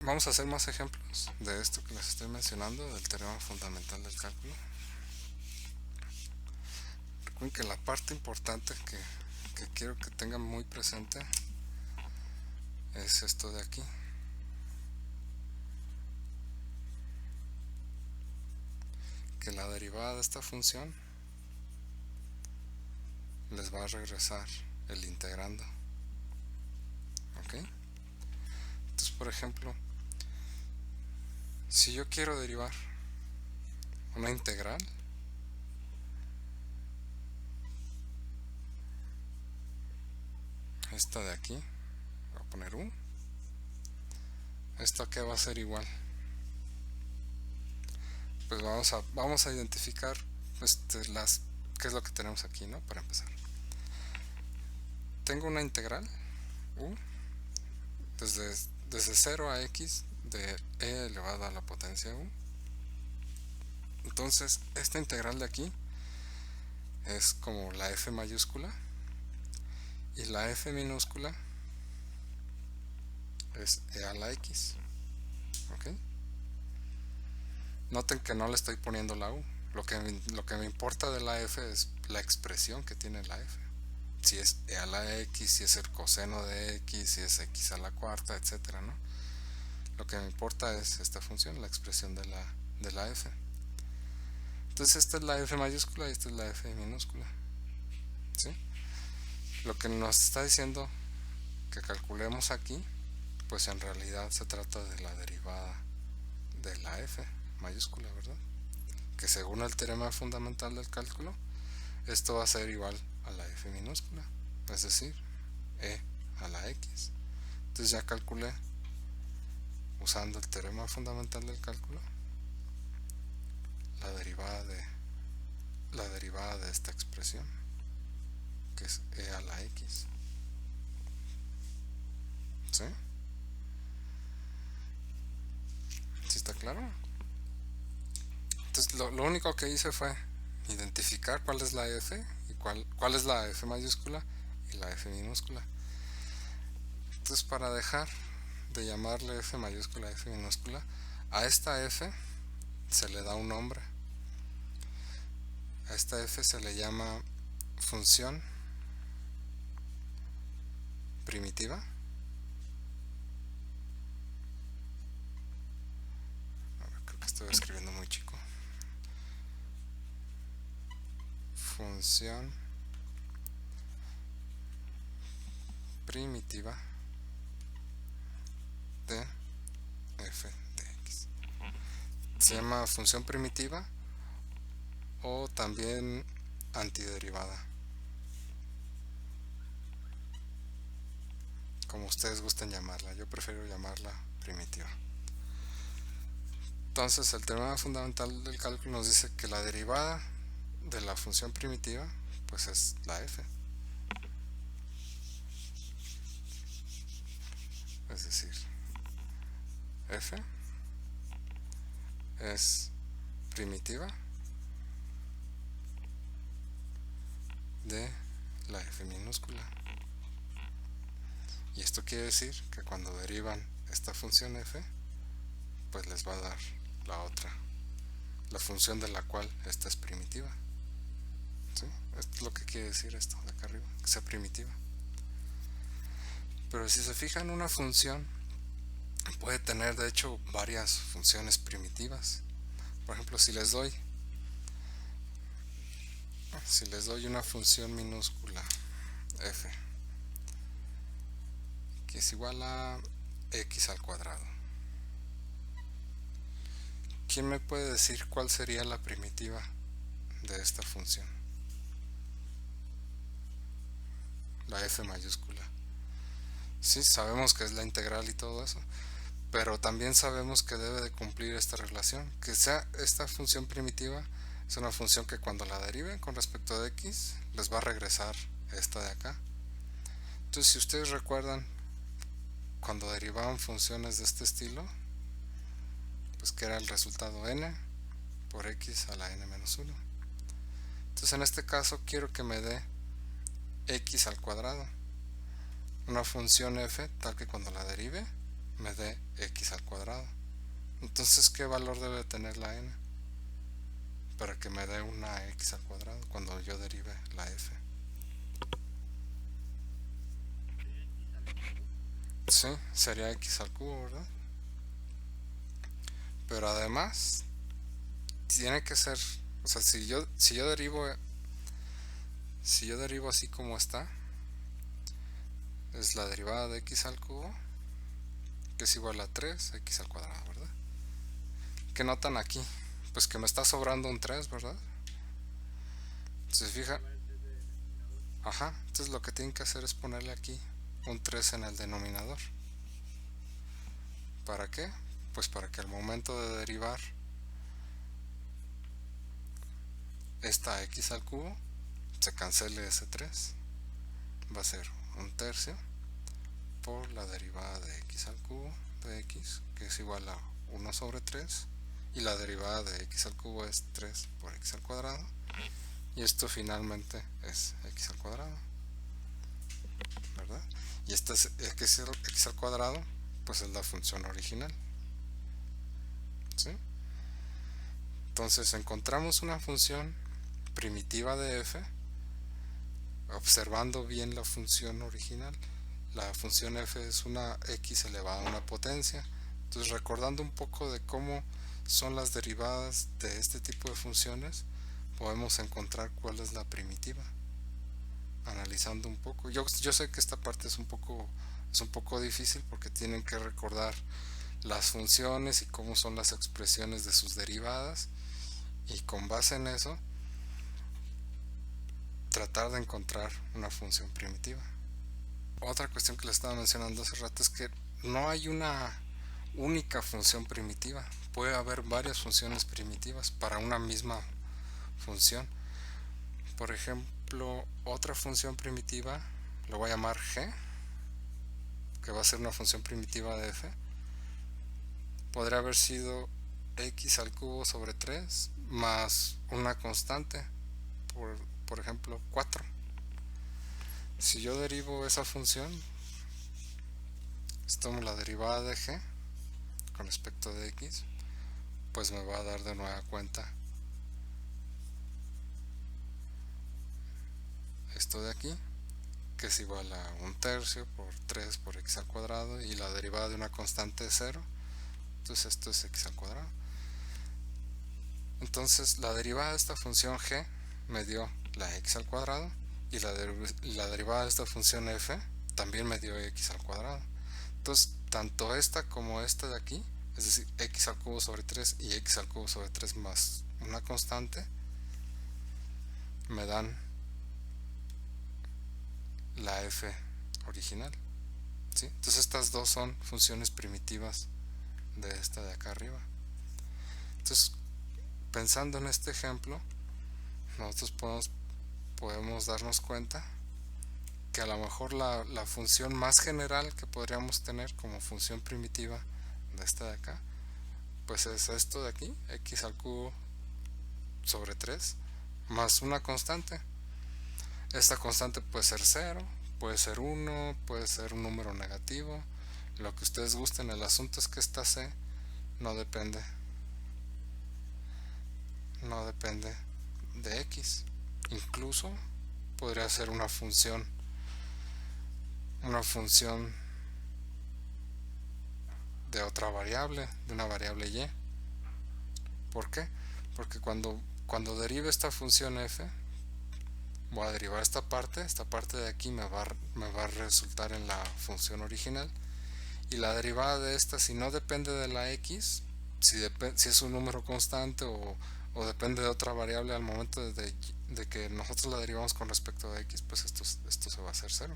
Vamos a hacer más ejemplos de esto que les estoy mencionando, del teorema fundamental del cálculo. Recuerden que la parte importante que quiero que tengan muy presente es esto de aquí. Que la derivada de esta función les va a regresar el integrando. ¿Ok? Entonces, por ejemplo, si yo quiero derivar una integral, esta de aquí, voy a poner u, ¿esto a qué va a ser igual? Pues vamos a identificar qué es lo que tenemos aquí, ¿no? Para empezar. Tengo una integral u desde 0 a x de e elevado a la potencia u. Entonces, esta integral de aquí es como la f mayúscula y la f minúscula es e a la x. ¿Ok? Noten que no le estoy poniendo la u. Lo que me importa de la f es la expresión que tiene la f. Si es e a la x, si es el coseno de x, si es x a la cuarta, etcétera, ¿no? Lo que me importa es esta función, la expresión de la f. Entonces esta es la f mayúscula y esta es la f minúscula. ¿Sí? Lo que nos está diciendo que calculemos aquí, pues en realidad se trata de la derivada de la f mayúscula, ¿verdad? Que según el teorema fundamental del cálculo, esto va a ser igual a la f minúscula, es decir, e a la x. Entonces ya calculé, usando el teorema fundamental del cálculo, la derivada de esta expresión, que es e a la x. ¿Sí? ¿Sí está claro? Entonces lo único que hice fue identificar cuál es la f y cuál es la f mayúscula y la f minúscula. Entonces, para dejar de llamarle f mayúscula f minúscula, a esta f se le da un nombre. A esta f se le llama función primitiva. A ver, creo que estoy escribiendo muy chico. Función primitiva de f de x. Se llama función primitiva o también antiderivada, como ustedes gusten llamarla. Yo prefiero llamarla primitiva. Entonces, el teorema fundamental del cálculo nos dice que la derivada de la función primitiva pues es la f. Es decir, f es primitiva de la f minúscula. Y esto quiere decir que cuando derivan esta función f, pues les va a dar la otra, la función de la cual esta es primitiva. ¿Sí? Esto es lo que quiere decir esto de acá arriba, que sea primitiva. Pero si se fijan, una función puede tener de hecho varias funciones primitivas. Por ejemplo, si les doy una función minúscula f que es igual a x al cuadrado, ¿quién me puede decir cuál sería la primitiva de esta función? La f mayúscula. Sí, sabemos que es la integral y todo eso, pero también sabemos que debe de cumplir esta relación, que sea esta función primitiva es una función que cuando la deriven con respecto de x les va a regresar esta de acá. Entonces, si ustedes recuerdan, cuando derivaban funciones de este estilo, pues que era el resultado n por x a la n menos 1. Entonces, en este caso quiero que me dé x al cuadrado, una función f tal que cuando la derive me dé x al cuadrado. Entonces, ¿qué valor debe tener la n para que me dé una x al cuadrado cuando yo derive la f? Sí, sería x al cubo, ¿verdad? Pero además tiene que ser, o sea, si yo derivo así como está, es la derivada de x al cubo, que es igual a 3x al cuadrado, ¿verdad? ¿Qué notan aquí? Pues que me está sobrando un 3, ¿verdad? ¿Se fija? Ajá, entonces lo que tienen que hacer es ponerle aquí un 3 en el denominador. ¿Para qué? Pues para que al momento de derivar esta x al cubo se cancele ese 3. Va a ser un tercio por la derivada de x al cubo de x, que es igual a 1 sobre 3, y la derivada de x al cubo es 3 por x al cuadrado, y esto finalmente es x al cuadrado, ¿verdad? Y este es x al cuadrado, pues es la función original, ¿sí? Entonces encontramos una función primitiva de f observando bien la función original. La función f es una x elevada a una potencia. Entonces, recordando un poco de cómo son las derivadas de este tipo de funciones, podemos encontrar cuál es la primitiva, analizando un poco. Yo sé que esta parte es un poco difícil porque tienen que recordar las funciones y cómo son las expresiones de sus derivadas, y con base en eso tratar de encontrar una función primitiva. Otra cuestión que les estaba mencionando hace rato es que no hay una única función primitiva. Puede haber varias funciones primitivas para una misma función. Por ejemplo, otra función primitiva, lo voy a llamar g, que va a ser una función primitiva de f, podría haber sido x al cubo sobre 3 más una constante, por ejemplo 4. Si yo derivo esa función, tomo la derivada de g con respecto de x, pues me va a dar de nueva cuenta esto de aquí, que es igual a un tercio por 3 por x al cuadrado, y la derivada de una constante es 0, entonces esto es x al cuadrado. Entonces la derivada de esta función g me dio la x al cuadrado, y la derivada de esta función f también me dio x al cuadrado. Entonces tanto esta como esta de aquí, es decir, x al cubo sobre 3 y x al cubo sobre 3 más una constante, me dan la f original, ¿sí? Entonces estas dos son funciones primitivas de esta de acá arriba. Entonces, pensando en este ejemplo, nosotros podemos darnos cuenta que a lo mejor la función más general que podríamos tener como función primitiva de esta de acá, pues es esto de aquí, x al cubo sobre 3 más una constante. Esta constante puede ser 0, puede ser 1, puede ser un número negativo, lo que ustedes gusten. El asunto es que esta c no depende de x. Incluso podría ser una función de otra variable, de una variable y. ¿Por qué? Porque cuando derive esta función f, voy a derivar esta parte de aquí me va a resultar en la función original, y la derivada de esta, si no depende de la x, si es un número constante o depende de otra variable, al momento de que nosotros la derivamos con respecto a x, pues esto se va a hacer 0.